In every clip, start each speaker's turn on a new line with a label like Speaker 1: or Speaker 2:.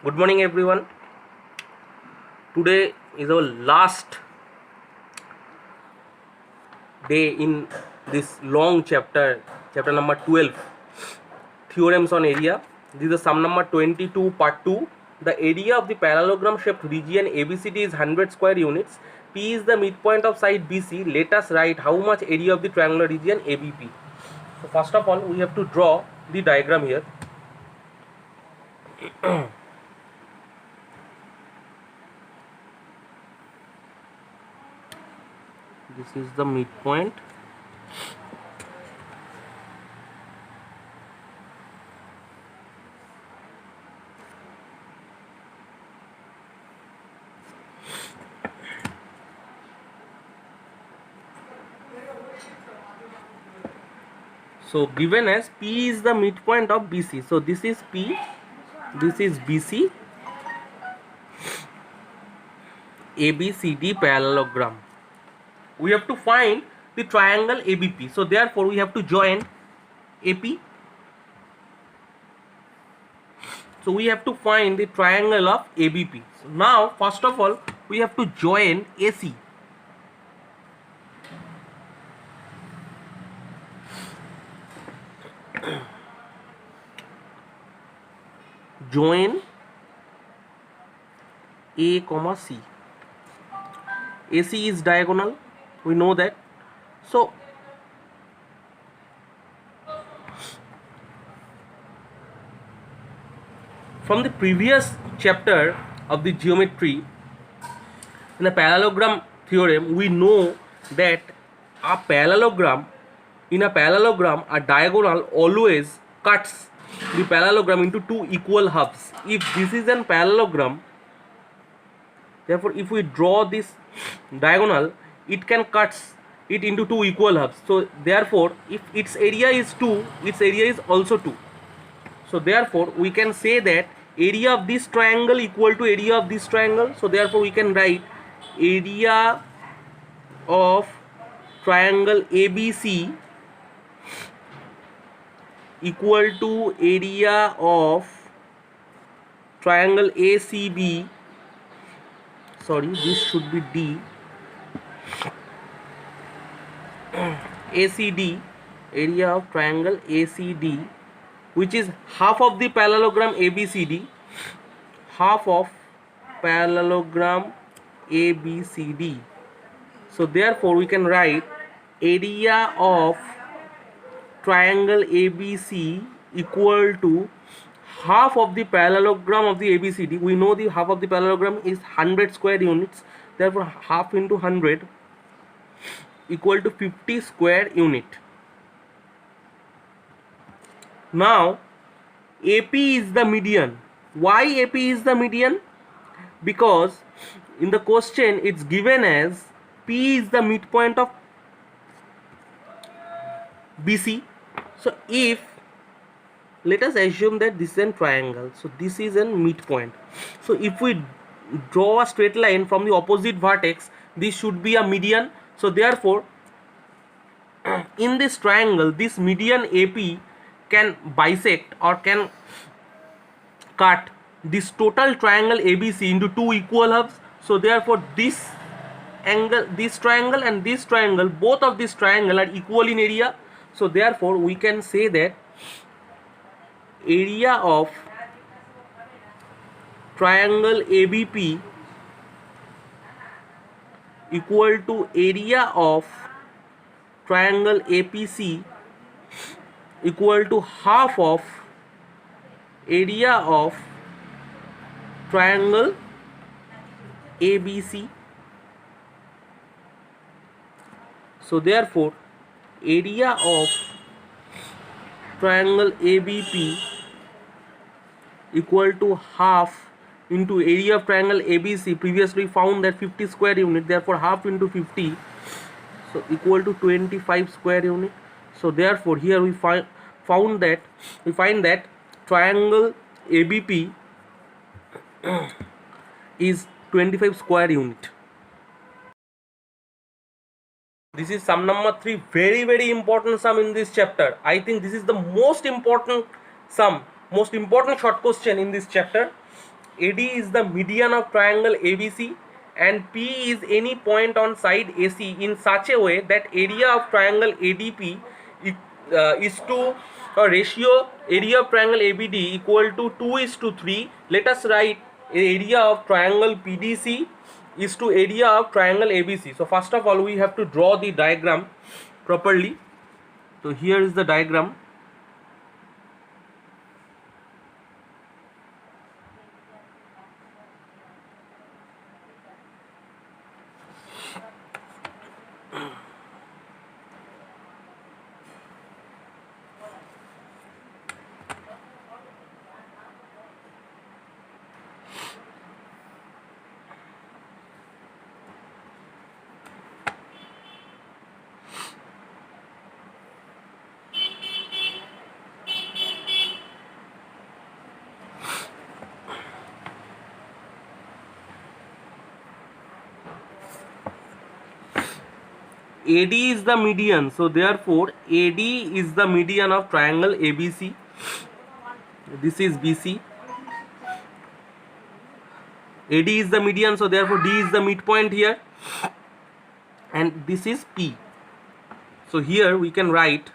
Speaker 1: Good morning, everyone. Today is our last day in this long chapter, chapter number 12, Theorems on Area. This is the sum number 22, part 2. The area of the parallelogram shaped region ABCD is 100 square units. P is the midpoint of side BC. Let us write how much area of the triangular region ABP. So, first of all, we have to draw the diagram here. This is the midpoint. So given as P is the midpoint of BC. So this is P, this is BC, ABCD parallelogram. We have to find the triangle ABP. So therefore we have to join AP. So we have to find the triangle of ABP. So now first of all we have to join AC. Join A comma C. AC is diagonal, we know that. So from the previous chapter of the geometry, in the parallelogram theorem, we know that a parallelogram, in a parallelogram, a diagonal always cuts the parallelogram into two equal halves. If this is a parallelogram, therefore if we draw this diagonal, it can cut it into two equal halves. So therefore if its area is 2, its area is also 2. So therefore we can say that area of this triangle equal to area of this triangle. So therefore we can write area of triangle ABC equal to area of triangle ACB. Sorry, this should be D. ACD, area of triangle ACD, which is half of the parallelogram ABCD, half of parallelogram ABCD. So therefore we can write area of triangle ABC equal to half of the parallelogram of the ABCD. We know the half of the parallelogram is 100 square units. Therefore half into 100 equal to 50 square unit. Now AP is the median. Why AP is the median? Because in the question it's given as P is the midpoint of BC. So if, let us assume that this is a triangle, so this is a midpoint. So if we draw a straight line from the opposite vertex, this should be a median. So therefore in this triangle, this median AP can bisect or can cut this total triangle ABC into two equal halves. So therefore this angle, this triangle and this triangle, both of this triangle are equal in area. So therefore we can say that area of triangle ABP equal to area of triangle APC equal to half of area of triangle ABC. So therefore area of triangle ABP equal to half into area of triangle ABC. Previously found that 50 square unit, therefore half into 50, so equal to 25 square unit. So therefore here we find that triangle ABP is 25 square unit. This is sum number 3, very important sum in this chapter. I think this is the most important sum, most important short question in this chapter. AD is the median of triangle ABC, and P is any point on side AC in such a way that area of triangle ADP is to a ratio area of triangle ABD equal to 2:3. Let us write area of triangle PDC is to area of triangle ABC. So first of all we have to draw the diagram properly. So here is the diagram. AD is the median, so therefore AD is the median of triangle ABC. This is BC. AD is the median, so therefore D is the midpoint here, and this is P. So here we can write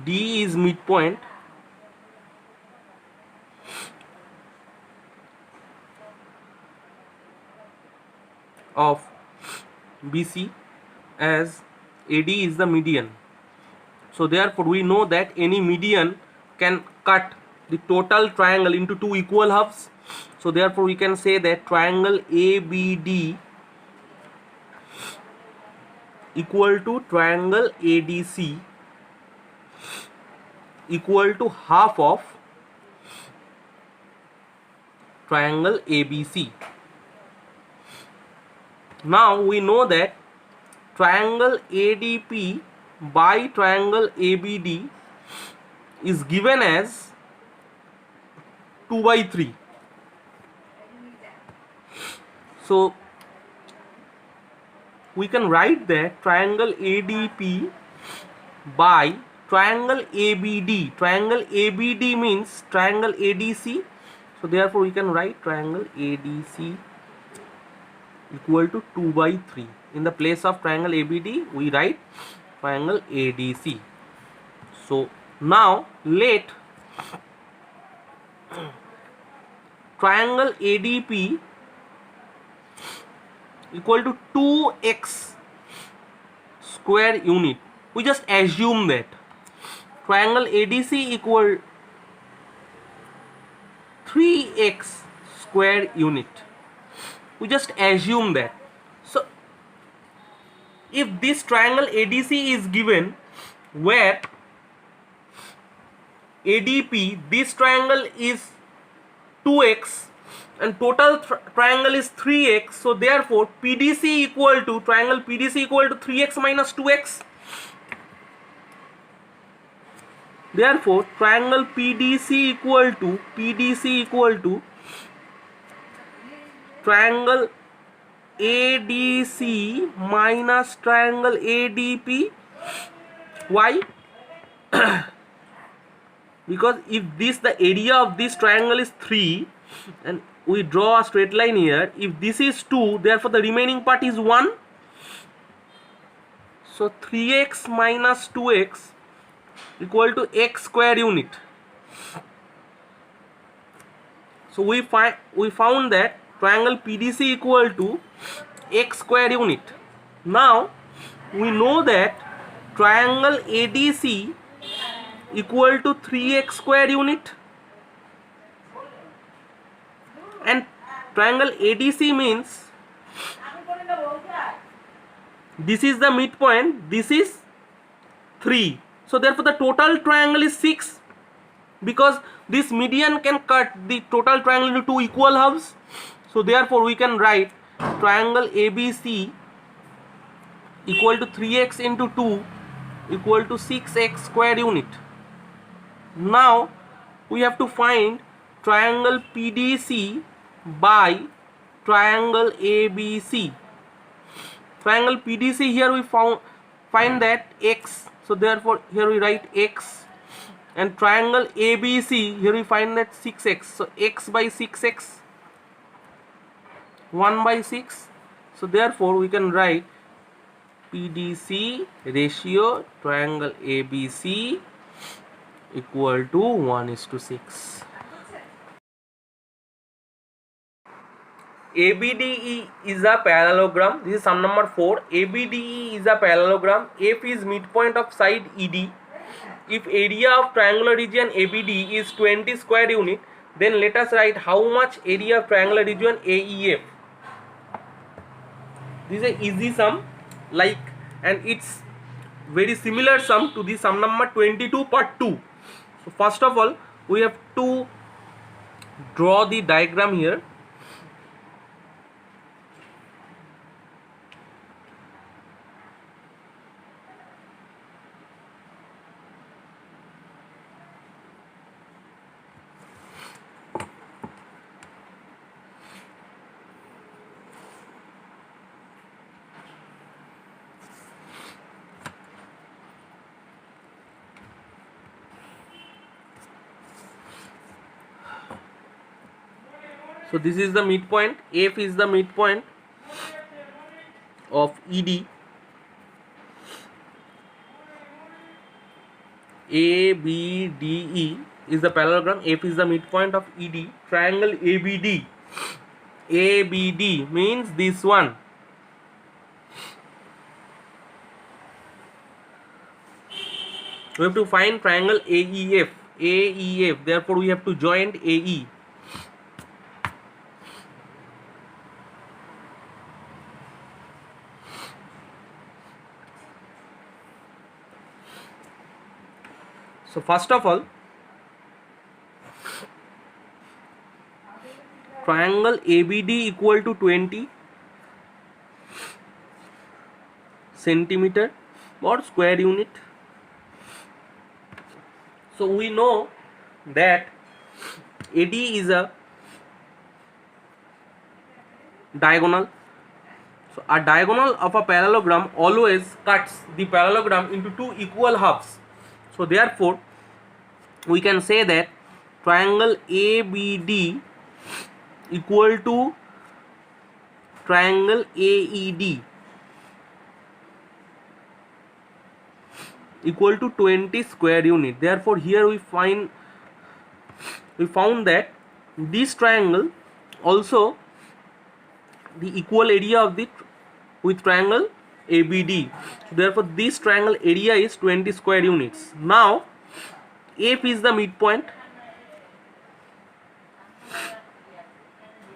Speaker 1: D is midpoint of BC as AD is the median. So therefore we know that any median can cut the total triangle into two equal halves. So therefore we can say that triangle ABD equal to triangle ADC equal to half of triangle ABC. Now we know that triangle ADP by triangle ABD is given as 2/3. So we can write that triangle ADP by triangle ABD. Triangle ABD means triangle ADC. So therefore we can write triangle ADC equal to 2/3. In the place of triangle ABD we write triangle ADC. So now let triangle ADP equal to 2x square unit. We just assume that triangle ADC equal 3x square unit. We just assume that. So if this triangle ADC is given where ADP, this triangle is 2x and total triangle is 3x, so therefore PDC equal to triangle PDC equal to 3x minus 2x. Therefore triangle PDC equal to triangle ADC minus triangle ADP. Why? Because if this the area of this triangle is 3 and we draw a straight line here, if this is 2, therefore the remaining part is 1. So 3x minus 2x equal to x square unit. So we found that triangle PDC equal to x square unit. Now we know that triangle ADC equal to 3x square unit, and triangle ADC means this is the midpoint, this is 3. So therefore the total triangle is 6, because this median can cut the total triangle into two equal halves. So therefore we can write triangle ABC equal to 3x into 2 equal to 6x square unit. Now we have to find triangle PDC by triangle ABC. Triangle PDC, here we find that x, so therefore here we write x And triangle ABC, here we find that 6x, so x by 6x, 1 by 6. So therefore we can write PDC ratio triangle ABC equal to 1:6. ABDE is a parallelogram. This is sum number 4. ABDE is a parallelogram. F is midpoint of side ED. If area of triangular region ABD is 20 square unit, then let us write how much area of triangular region AEF. This is a easy sum, like, and it's very similar sum to the sum number 22 part 2. So first of all, we have to draw the diagram here. So this is the midpoint. F is the midpoint of ED. ABDE is the parallelogram. F is the midpoint of ED. Triangle ABD. ABD means this one. We have to find triangle AEF. AEF. Therefore, we have to join AE. So first of all, triangle ABD equal to 20 centimeter or square unit. So we know that AD is a diagonal. So a diagonal of a parallelogram always cuts the parallelogram into two equal halves. So therefore we can say that triangle ABD equal to triangle AED equal to 20 square unit. Therefore here we found that this triangle also the equal area of the with triangle ABD. So therefore this triangle area is 20 square units. Now F is the midpoint.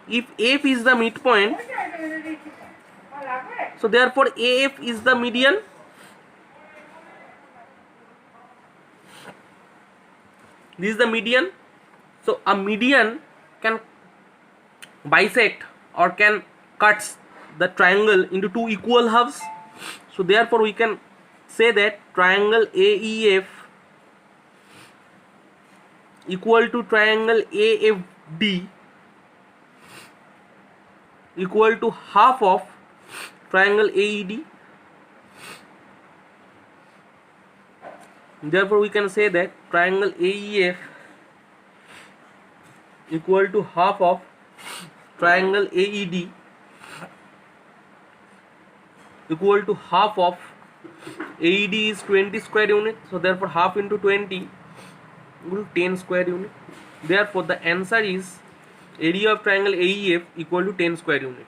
Speaker 1: If F is the midpoint, so therefore AF is the median. This is the median. So a median can bisect or can cut the triangle into two equal halves. So therefore we can say that triangle AEF equal to triangle AFD equal to half of triangle AED. Therefore we can say that triangle AEF equal to half of triangle AED equal to half of AED is 20 square unit. So therefore half into 20 equal to 10 square unit. Therefore the answer is area of triangle AEF equal to 10 square unit.